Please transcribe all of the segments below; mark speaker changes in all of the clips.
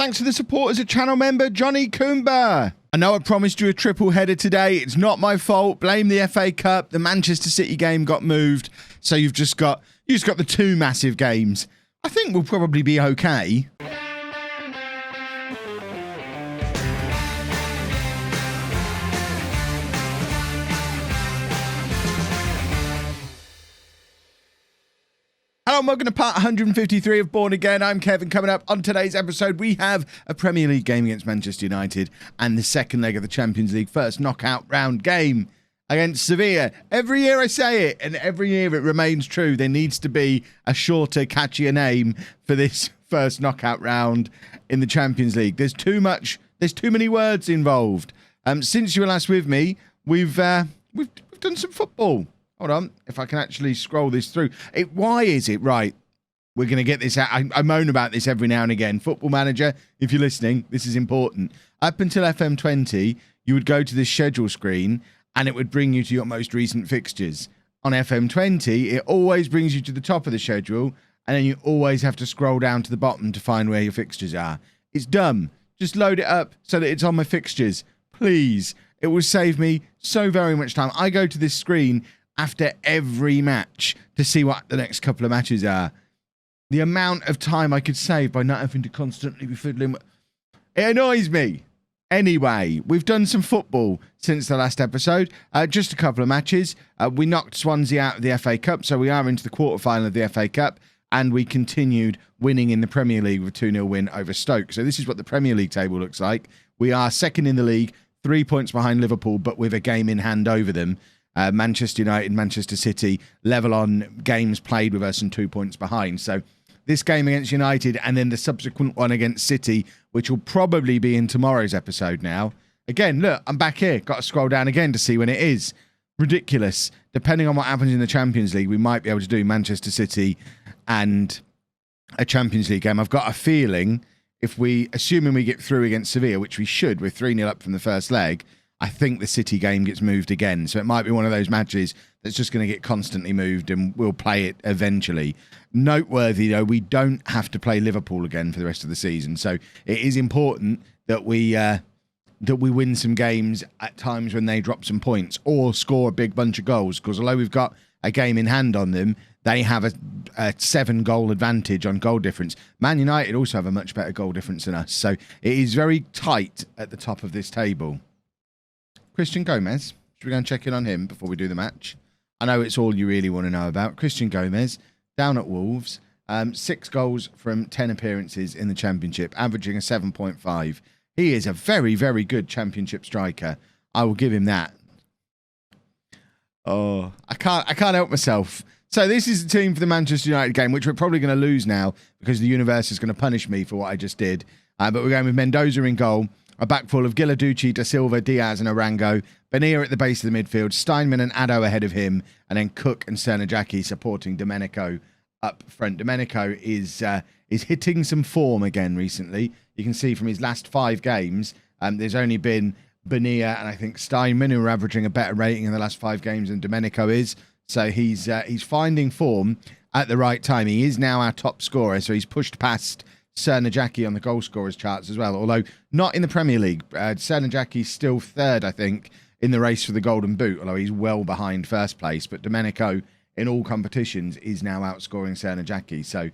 Speaker 1: Thanks to the support as a channel member, Johnny Coomber. I know I promised you a triple header today. It's not my fault. Blame the FA Cup. The Manchester City game got moved. So you've just got the two massive games. I think we'll probably be okay. Hello and welcome to part 153 of Bourne Again. I'm Kevin. Coming up on today's episode, we have a Premier League game against Manchester United and the second leg of the Champions League first knockout round game against Sevilla. Every year I say it, and every year it remains true. There needs to be a shorter, catchier name for this first knockout round in the Champions League. There's too many words involved. Since you were last with me, we've done some football. Hold on, if I can actually scroll this through. Why is it? Right, we're going to get this out. I moan about this every now and again. Football Manager, if you're listening, this is important. Up until FM20, you would go to this schedule screen and it would bring you to your most recent fixtures. On FM20, it always brings you to the top of the schedule and then you always have to scroll down to the bottom to find where your fixtures are. It's dumb. Just load it up so that it's on my fixtures. Please. It will save me so very much time. I go to this screen after every match to see what the next couple of matches are. The amount of time I could save by not having to constantly be fiddling with it annoys me. Anyway, we've done some football since the last episode. Just a couple of matches. We knocked Swansea out of the FA Cup, so we are into the quarterfinal of the FA Cup, and we continued winning in the Premier League with a 2-0 win over Stoke. So this is what the Premier League table looks like. We are second in the league, 3 points behind Liverpool, but with a game in hand over them. Manchester United, Manchester City level on games played with us and 2 points behind. So this game against United and then the subsequent one against City, which will probably be in tomorrow's episode now. Again, look, I'm back here. Got to scroll down again to see when it is. Ridiculous. Depending on what happens in the Champions League, we might be able to do Manchester City and a Champions League game. I've got a feeling assuming we get through against Sevilla, which we should, we're 3-0 up from the first leg, I think the City game gets moved again. So it might be one of those matches that's just going to get constantly moved and we'll play it eventually. Noteworthy, though, we don't have to play Liverpool again for the rest of the season. So it is important that we win some games at times when they drop some points or score a big bunch of goals. Because although we've got a game in hand on them, they have a 7-goal advantage on goal difference. Man United also have a much better goal difference than us. So it is very tight at the top of this table. Christian Gomez, should we go and check in on him before we do the match? I know it's all you really want to know about. Christian Gomez, down at Wolves, 6 goals from 10 appearances in the Championship, averaging a 7.5. He is a very, very good Championship striker. I will give him that. Oh, I can't help myself. So this is the team for the Manchester United game, which we're probably going to lose now because the universe is going to punish me for what I just did. But we're going with Mendoza in goal. A back full of Giladucci, Da Silva, Diaz and Arango. Benir at the base of the midfield. Steinman and Addo ahead of him. And then Cook and Cernajacki supporting Domenico up front. Domenico is hitting some form again recently. You can see from his last 5 games, there's only been Benir and I think Steinman who are averaging a better rating in the last 5 games than Domenico is. So he's finding form at the right time. He is now our top scorer. So he's pushed past Cernajacki on the goal scorers charts as well, although not in the Premier League. Cernajacki's still third, I think, in the race for the Golden Boot, although he's well behind first place. But Domenico, in all competitions, is now outscoring Cernajacki. So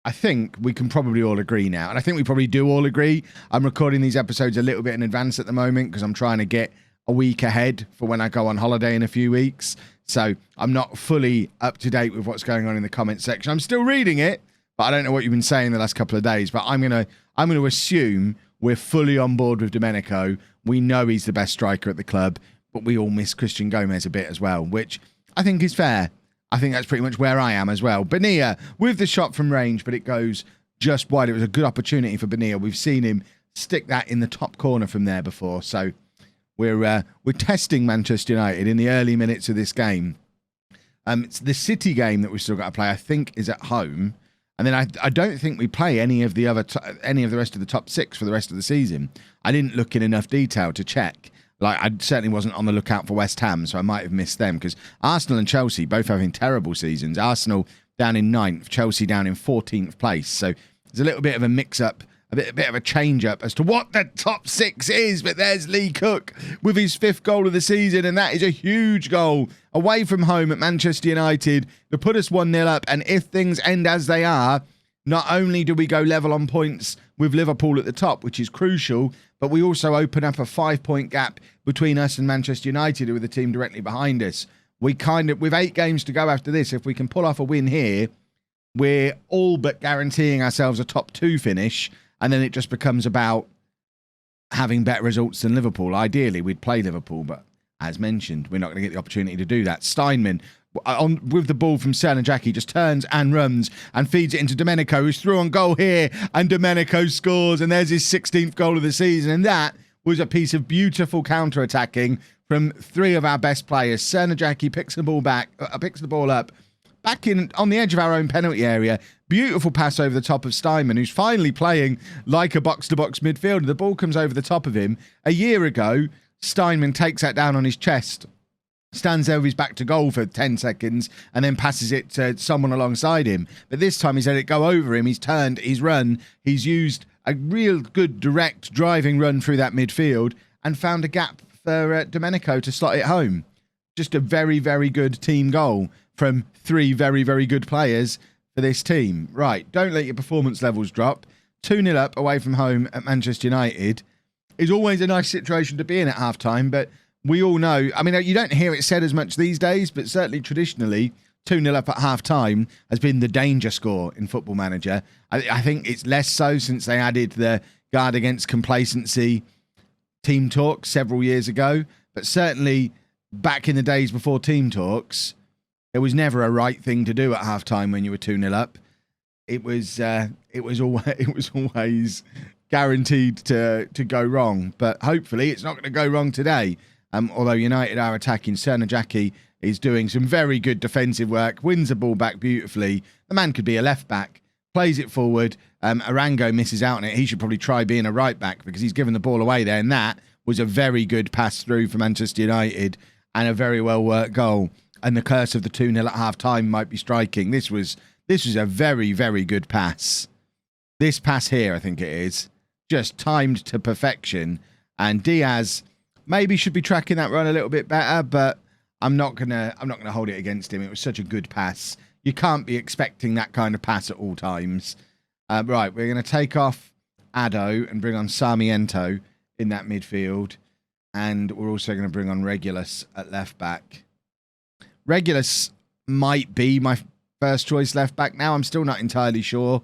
Speaker 1: I think we can probably all agree now. And I think we probably do all agree. I'm recording these episodes a little bit in advance at the moment because I'm trying to get a week ahead for when I go on holiday in a few weeks. So I'm not fully up to date with what's going on in the comment section. I'm still reading it, but I don't know what you've been saying the last couple of days. But I'm gonna assume we're fully on board with Domenico. We know he's the best striker at the club, but we all miss Christian Gomez a bit as well, which I think is fair. I think that's pretty much where I am as well. Benir with the shot from range, but it goes just wide. It was a good opportunity for Benir. We've seen him stick that in the top corner from there before. So we're testing Manchester United in the early minutes of this game. It's the City game that we've still got to play, I think, is at home. And then I don't think we play any of the rest of the top 6 for the rest of the season. I didn't look in enough detail to check. Like, I certainly wasn't on the lookout for West Ham, so I might have missed them because Arsenal and Chelsea both having terrible seasons. Arsenal down in 9th, Chelsea down in 14th place. So there's a little bit of a mix-up a bit of a change-up as to what the top 6 is. But there's Lee Cook with his 5th goal of the season, and that is a huge goal away from home at Manchester United to put us 1-0 up. And if things end as they are, not only do we go level on points with Liverpool at the top, which is crucial, but we also open up a 5-point gap between us and Manchester United, who are the team directly behind us. We with 8 games to go after this, if we can pull off a win here, we're all but guaranteeing ourselves a top 2 finish, and then it just becomes about having better results than Liverpool. Ideally, we'd play Liverpool, but as mentioned, we're not going to get the opportunity to do that. Steinman, with the ball from Jackie, just turns and runs and feeds it into Domenico, who's through on goal here, and Domenico scores, and there's his 16th goal of the season, and that was a piece of beautiful counter-attacking from 3 of our best players. Jackie picks the ball up, back in on the edge of our own penalty area. Beautiful pass over the top of Steinman, who's finally playing like a box-to-box midfielder. The ball comes over the top of him. A year ago, Steinman takes that down on his chest, stands there with his back to goal for 10 seconds, and then passes it to someone alongside him. But this time he's let it go over him. He's turned, he's run, he's used a real good direct driving run through that midfield and found a gap for Domenico to slot it home. Just a very, very good team goal from 3 very, very good players for this team. Right, don't let your performance levels drop. 2-0 up away from home at Manchester United is always a nice situation to be in at half-time, but we all know, I mean, you don't hear it said as much these days, but certainly traditionally, 2-0 up at half-time has been the danger score in Football Manager. I think it's less so since they added the guard against complacency team talks several years ago, but certainly back in the days before team talks, it was never a right thing to do at half-time when you were 2-0 up. It was always guaranteed to go wrong, but hopefully it's not going to go wrong today. Although United are attacking, Jackie is doing some very good defensive work, wins the ball back beautifully. The man could be a left back, plays it forward. Arango misses out on it. He should probably try being a right back because he's given the ball away there, and that was a very good pass through for Manchester United and a very well worked goal. And the curse of the 2-0 at half time might be striking. This was a very, very good pass. This pass here, I think it is, just timed to perfection. And Diaz maybe should be tracking that run a little bit better, but I'm not gonna hold it against him. It was such a good pass. You can't be expecting that kind of pass at all times. Right, we're going to take off Addo and bring on Sarmiento in that midfield. And we're also going to bring on Regulus at left back. Regulus might be my first choice left back now. I'm still not entirely sure.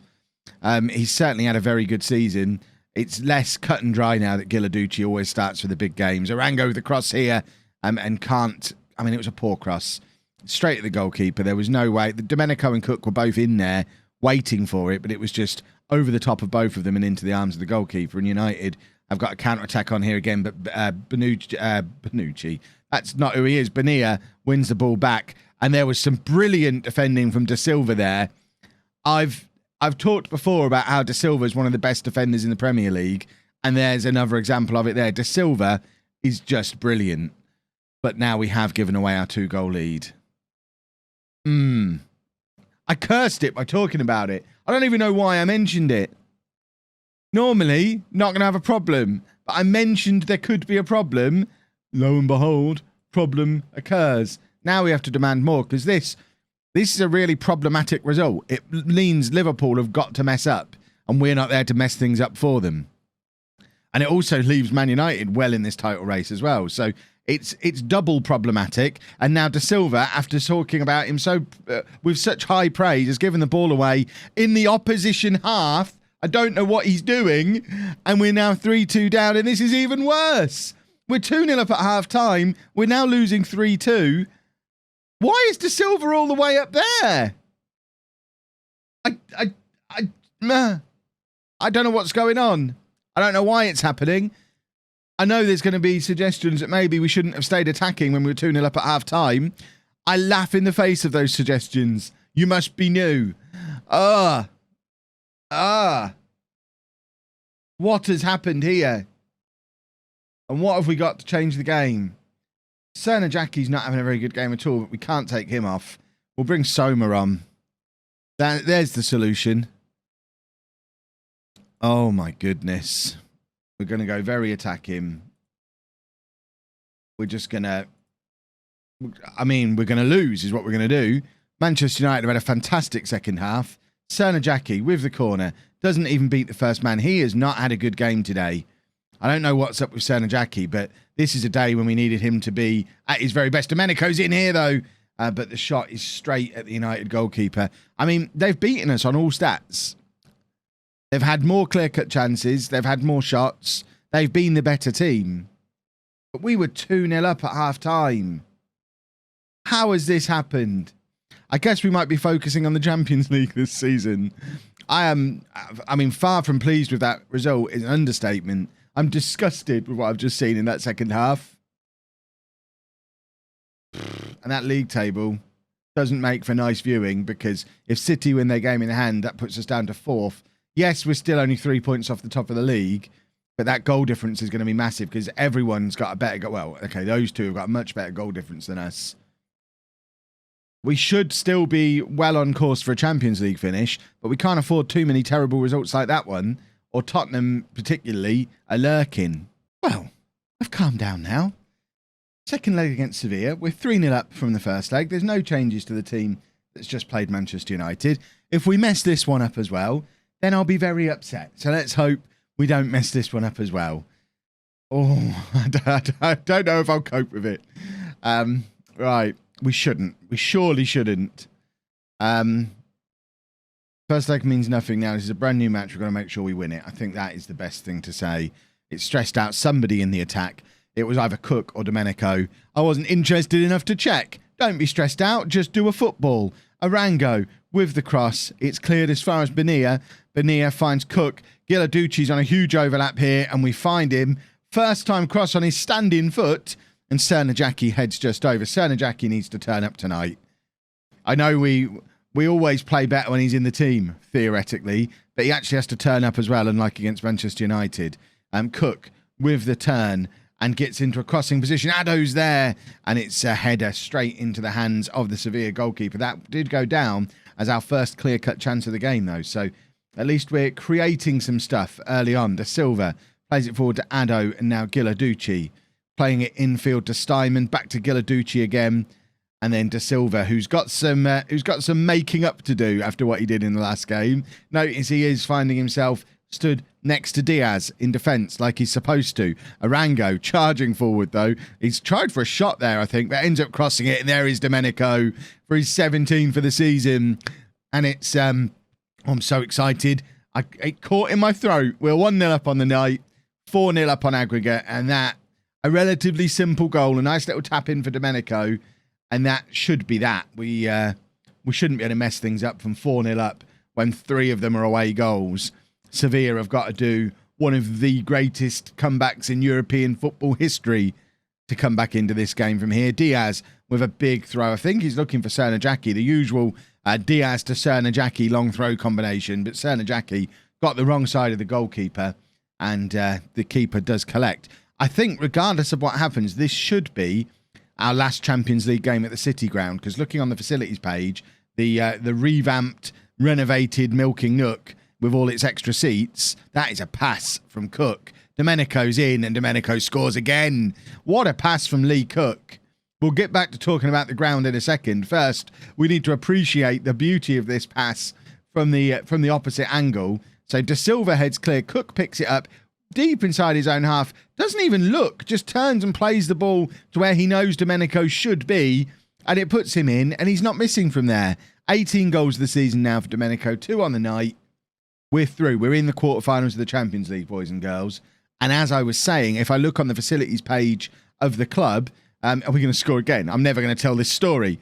Speaker 1: He's certainly had a very good season. It's less cut and dry now that Gilarducci always starts for the big games. Arango with the cross here and can't... I mean, it was a poor cross. Straight at the goalkeeper. There was no way. Domenico and Cook were both in there waiting for it, but it was just over the top of both of them and into the arms of the goalkeeper. And United have got a counter-attack on here again, but Bonucci, that's not who he is. Bonilla wins the ball back, and there was some brilliant defending from De Silva there. I've talked before about how De Silva is one of the best defenders in the Premier League, and there's another example of it there. De Silva is just brilliant, but now we have given away our 2-goal lead. I cursed it by talking about it. I don't even know why I mentioned it. Normally, not going to have a problem, but I mentioned there could be a problem. Lo and behold, problem occurs. Now we have to demand more because this is a really problematic result. It means Liverpool have got to mess up, and we're not there to mess things up for them. And it also leaves Man United well in this title race as well. So it's double problematic. And now De Silva, after talking about him with such high praise, has given the ball away in the opposition half. I don't know what he's doing. And we're now 3-2 down, and this is even worse. We're 2-0 up at half time. We're now losing 3-2. Why is De Silva all the way up there? I don't know what's going on. I don't know why it's happening. I know there's going to be suggestions that maybe we shouldn't have stayed attacking when we were 2-0 up at half time. I laugh in the face of those suggestions. You must be new. What has happened here? And what have we got to change the game? Jackie's not having a very good game at all, but we can't take him off. We'll bring Soma on. There's the solution. Oh, my goodness. We're going to go very attacking. We're just going to... I mean, we're going to lose is what we're going to do. Manchester United have had a fantastic second half. Cernajacki with the corner. Doesn't even beat the first man. He has not had a good game today. I don't know what's up with Cernajacki, but this is a day when we needed him to be at his very best. Domenico's in here, though. But the shot is straight at the United goalkeeper. I mean, they've beaten us on all stats. They've had more clear-cut chances. They've had more shots. They've been the better team. But we were 2-0 up at half-time. How has this happened? I guess we might be focusing on the Champions League this season. I mean, far from pleased with that result is an understatement. I'm disgusted with what I've just seen in that second half. And that league table doesn't make for nice viewing, because if City win their game in hand, that puts us down to 4th. Yes, we're still only 3 points off the top of the league, but that goal difference is going to be massive because everyone's got a better goal. Well, okay, those two have got a much better goal difference than us. We should still be well on course for a Champions League finish, but we can't afford too many terrible results like that one, or Tottenham particularly are lurking. Well, I've calmed down now. Second leg against Sevilla. We're 3-0 up from the first leg. There's no changes to the team that's just played Manchester United. If we mess this one up as well, then I'll be very upset. So let's hope we don't mess this one up as well. Oh, I don't know if I'll cope with it. Right. We shouldn't. We surely shouldn't. First leg means nothing now. This is a brand new match. We've got to make sure we win it. I think that is the best thing to say. It stressed out somebody in the attack. It was either Cook or Domenico. I wasn't interested enough to check. Don't be stressed out. Just do a football. Arango with the cross. It's cleared as far as Bonilla. Bonilla finds Cook. Gilarducci's on a huge overlap here, and we find him. First time cross on his standing foot, and Cernajacki heads just over. Cernajacki needs to turn up tonight. I know we always play better when he's in the team, theoretically, but he actually has to turn up as well, unlike against Manchester United. Cook with the turn and gets into a crossing position. Addo's there, and it's a header straight into the hands of the Sevilla goalkeeper. That did go down as our first clear-cut chance of the game, though. So at least we're creating some stuff early on. De Silva plays it forward to Addo, and now Gilarducci playing it infield to Steinman. Back to Gilarducci again, and then De Silva, who's got some making up to do after what he did in the last game. Notice he is finding himself stood next to Diaz in defence like he's supposed to. Arango charging forward, though. He's tried for a shot there, I think, but ends up crossing it. And there is Domenico for his 17 for the season. And it's... I'm so excited. It caught in my throat. We're 1-0 up on the night, 4-0 up on aggregate, and that, a relatively simple goal, a nice little tap in for Domenico, and that should be that. We shouldn't be able to mess things up from 4-0 up when 3 of them are away goals. Sevilla have got to do one of the greatest comebacks in European football history to come back into this game from here. Diaz with a big throw. I think he's looking for Cernajacki, the usual Diaz to Cernajacki long throw combination, but Cernajacki got the wrong side of the goalkeeper, and the keeper does collect. I think regardless of what happens, this should be our last Champions League game at the City Ground, because looking on the facilities page, the revamped, renovated Milking Nook with all its extra seats, that is a pass from Cook. Domenico's in, and Domenico scores again. What a pass from Lee Cook. We'll get back to talking about the ground in a second. First, we need to appreciate the beauty of this pass from the opposite angle. So De Silva heads clear. Cook picks it up deep inside his own half. Doesn't even look. Just turns and plays the ball to where he knows Domenico should be. And it puts him in. And he's not missing from there. 18 goals of the season now for Domenico. 2 on the night. We're through. We're in the quarterfinals of the Champions League, boys and girls. And as I was saying, if I look on the facilities page of the club, are we going to score again? I'm never going to tell this story.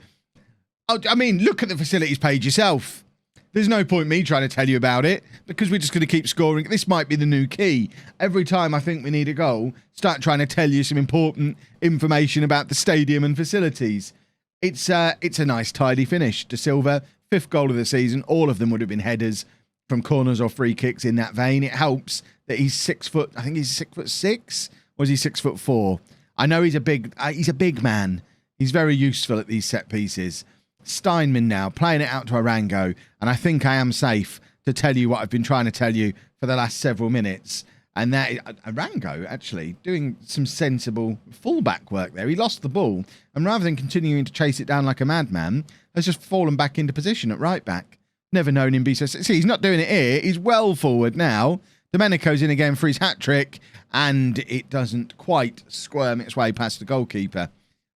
Speaker 1: Oh, I mean, look at the facilities page yourself. There's no point me trying to tell you about it, because we're just going to keep scoring. This might be the new key. Every time I think we need a goal, start trying to tell you some important information about the stadium and facilities. It's a nice, tidy finish. De Silva, 5th goal of the season. All of them would have been headers from corners or free kicks in that vein. It helps that he's 6 foot. I think he's 6'6", or is he 6'4"? I know he's a big man. He's very useful at these set pieces. Steinman now playing it out to Arango, and I think I am safe to tell you what I've been trying to tell you for the last several minutes. And that Arango actually doing some sensible fullback work there. He lost the ball, and rather than continuing to chase it down like a madman, has just fallen back into position at right back. Never known him be so... See, he's not doing it here. He's well forward now. Domenico's in again for his hat-trick, and it doesn't quite squirm its way past the goalkeeper.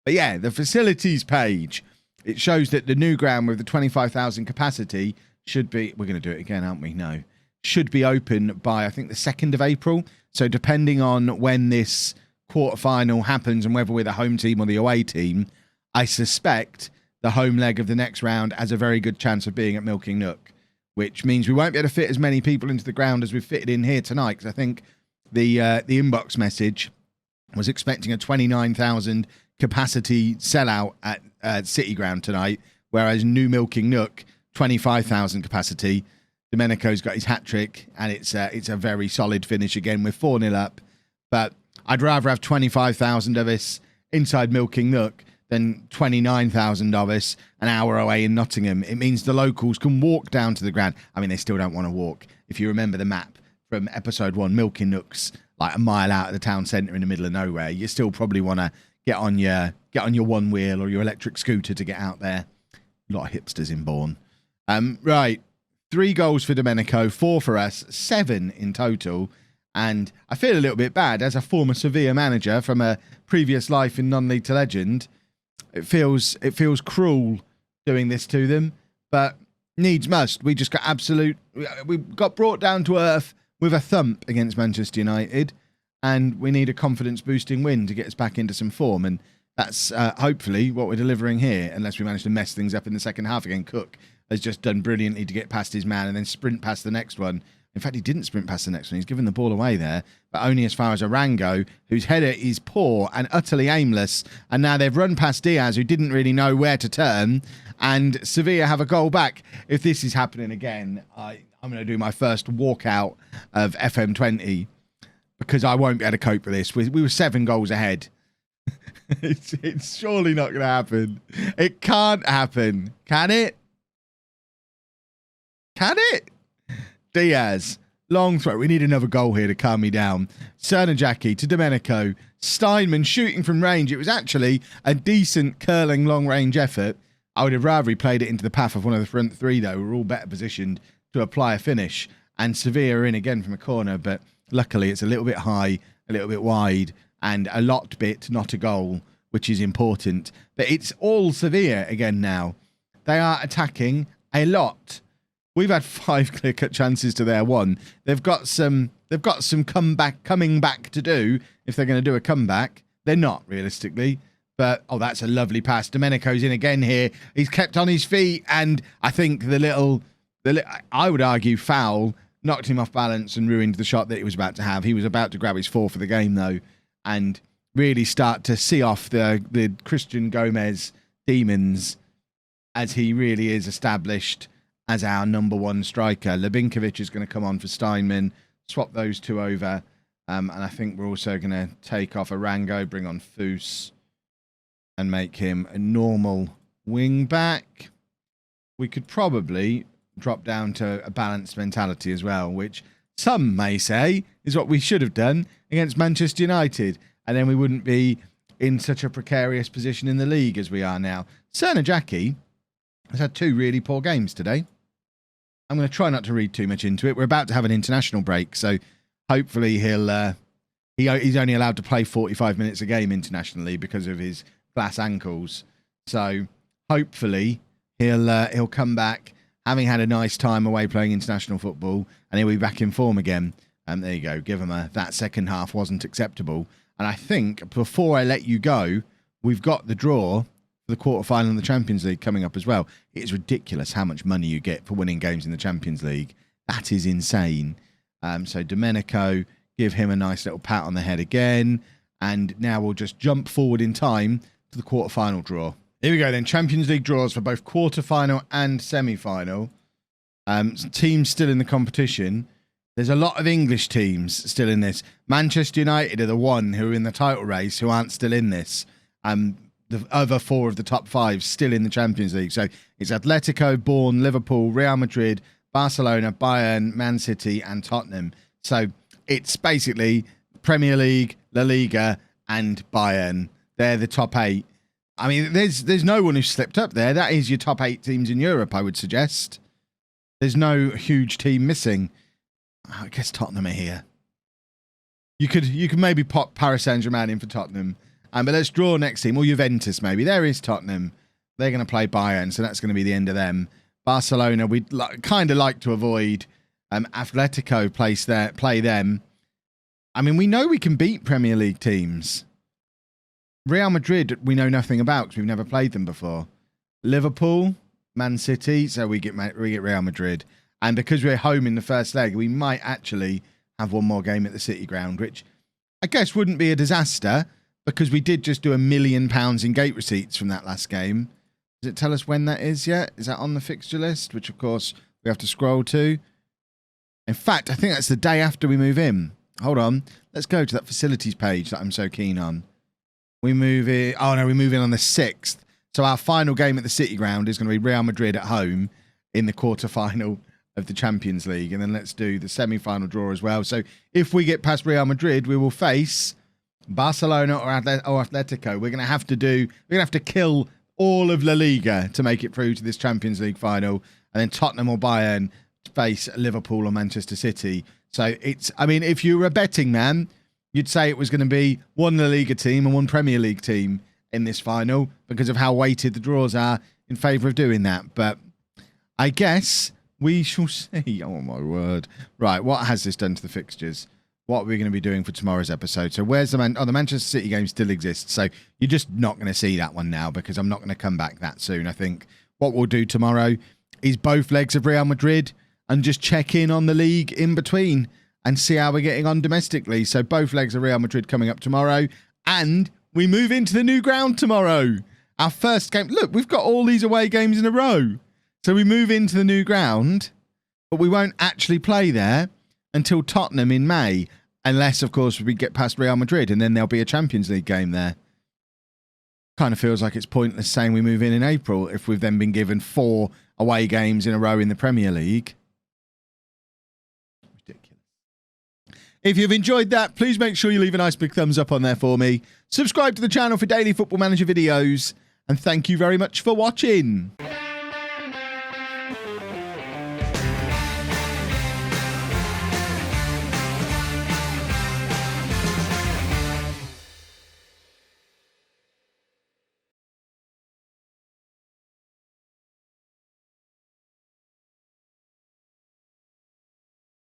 Speaker 1: But yeah, the facilities page, it shows that the new ground with the 25,000 capacity should be... We're going to do it again, aren't we? No. Should be open by, I think, the 2nd of April. So depending on when this quarterfinal happens and whether we're the home team or the away team, I suspect the home leg of the next round has a very good chance of being at Milking Nook, which means we won't be able to fit as many people into the ground as we've fitted in here tonight, because I think the inbox message was expecting a 29,000 capacity sellout at City Ground tonight, whereas New Milking Nook, 25,000 capacity. Domenico's got his hat-trick, and it's a very solid finish again. We're 4-0 up, but I'd rather have 25,000 of us inside Milking Nook than 29,000 of us an hour away in Nottingham. It means the locals can walk down to the ground. I mean, they still don't want to walk. If you remember the map from episode 1, Milking Nook's like a mile out of the town centre in the middle of nowhere. You still probably want to get on your one wheel or your electric scooter to get out there. A lot of hipsters in Bourne. Right. 3 goals for Domenico, 4 for us, 7 in total. And I feel a little bit bad as a former Sevilla manager from a previous life in non-league to legend. It feels cruel doing this to them, but needs must. We got brought down to earth with a thump against Manchester United, and we need a confidence-boosting win to get us back into some form. And that's hopefully what we're delivering here, unless we manage to mess things up in the second half again. Cook has just done brilliantly to get past his man and then sprint past the next one. In fact, he didn't sprint past the next one. He's given the ball away there, but only as far as Arango, whose header is poor and utterly aimless. And now they've run past Diaz, who didn't really know where to turn, and Sevilla have a goal back. If this is happening again, I'm going to do my first walkout of FM20, because I won't be able to cope with this. We were 7 goals ahead. It's surely not going to happen. It can't happen. Can it? Can it? Diaz, long throw. We need another goal here to calm me down. Cernajacki to Domenico. Steinman shooting from range. It was actually a decent curling long-range effort. I would have rather he played it into the path of one of the front 3, though. We're all better positioned to apply a finish. And Sevilla are in again from a corner, but luckily it's a little bit high, a little bit wide, and a lot bit, not a goal, which is important. But it's all Sevilla again now. They are attacking a lot. We've had 5 clear-cut chances to their 1. They've got some coming back to do if they're going to do a comeback. They're not, realistically. But, oh, that's a lovely pass. Domenico's in again here. He's kept on his feet, and I think I would argue foul knocked him off balance and ruined the shot that he was about to have. He was about to grab his 4 for the game, though, and really start to see off the Christian Gomez demons, as he really is established as our number 1 striker. Lubinkovic is going to come on for Steinman, swap those 2 over, and I think we're also going to take off Arango, bring on Foose, and make him a normal wing back. We could probably drop down to a balanced mentality as well, which some may say is what we should have done against Manchester United, and then we wouldn't be in such a precarious position in the league as we are now. Cernajacki has had 2 really poor games today. I'm going to try not to read too much into it. We're about to have an international break, so hopefully he's only allowed to play 45 minutes a game internationally because of his glass ankles. So hopefully he'll come back having had a nice time away playing international football, and he'll be back in form again. And there you go. Give him that second half wasn't acceptable. And I think before I let you go, we've got the draw for the quarterfinal in the Champions League coming up as well. It is ridiculous how much money you get for winning games in the Champions League. That is insane. So Domenico, give him a nice little pat on the head again. And now we'll just jump forward in time to the quarterfinal draw. Here we go then. Champions League draws for both quarterfinal and semi-final. Teams still in the competition. There's a lot of English teams still in this. Manchester United are the one who are in the title race who aren't still in this. The other 4 of the top 5 still in the Champions League. So it's Atletico, Bourne, Liverpool, Real Madrid, Barcelona, Bayern, Man City, and Tottenham. So it's basically Premier League, La Liga, and Bayern. They're the top 8. I mean, there's no one who's slipped up there. That is your top 8 teams in Europe, I would suggest. There's no huge team missing. I guess Tottenham are here. You could maybe pop Paris Saint-Germain in for Tottenham. But let's draw next team. Or Juventus, maybe. There is Tottenham. They're going to play Bayern, so that's going to be the end of them. Barcelona, we'd kind of like to avoid. Atletico play them. I mean, we know we can beat Premier League teams. Real Madrid, we know nothing about because we've never played them before. Liverpool, Man City, so we get Real Madrid. And because we're home in the first leg, we might actually have one more game at the City Ground, which I guess wouldn't be a disaster because we did just do £1 million in gate receipts from that last game. Does it tell us when that is yet? Is that on the fixture list? Which, of course, we have to scroll to. In fact, I think that's the day after we move in. Hold on. Let's go to that facilities page that I'm so keen on. We move in. Oh, no, we move in on the 6th. So our final game at the City Ground is going to be Real Madrid at home in the quarter-final of the Champions League. And then let's do the semi-final draw as well. So if we get past Real Madrid, we will face Barcelona or Atletico. We're going to have to kill all of La Liga to make it through to this Champions League final. And then Tottenham or Bayern face Liverpool or Manchester City. So it's, I mean, if you were a betting man, you'd say it was going to be one La Liga team and one Premier League team in this final because of how weighted the draws are in favour of doing that. But I guess we shall see. Oh, my word. Right, what has this done to the fixtures? What are we going to be doing for tomorrow's episode? So where's the the Manchester City game still exists. So you're just not going to see that one now because I'm not going to come back that soon. I think what we'll do tomorrow is both legs of Real Madrid and just check in on the league in between and see how we're getting on domestically. So both legs of Real Madrid coming up tomorrow. And we move into the new ground tomorrow. Our first game. Look, we've got all these away games in a row. So we move into the new ground, but we won't actually play there until Tottenham in May. Unless, of course, we get past Real Madrid and then there'll be a Champions League game there. Kind of feels like it's pointless saying we move in April if we've then been given 4 away games in a row in the Premier League. Ridiculous. If you've enjoyed that, please make sure you leave a nice big thumbs up on there for me. Subscribe to the channel for daily Football Manager videos. And thank you very much for watching.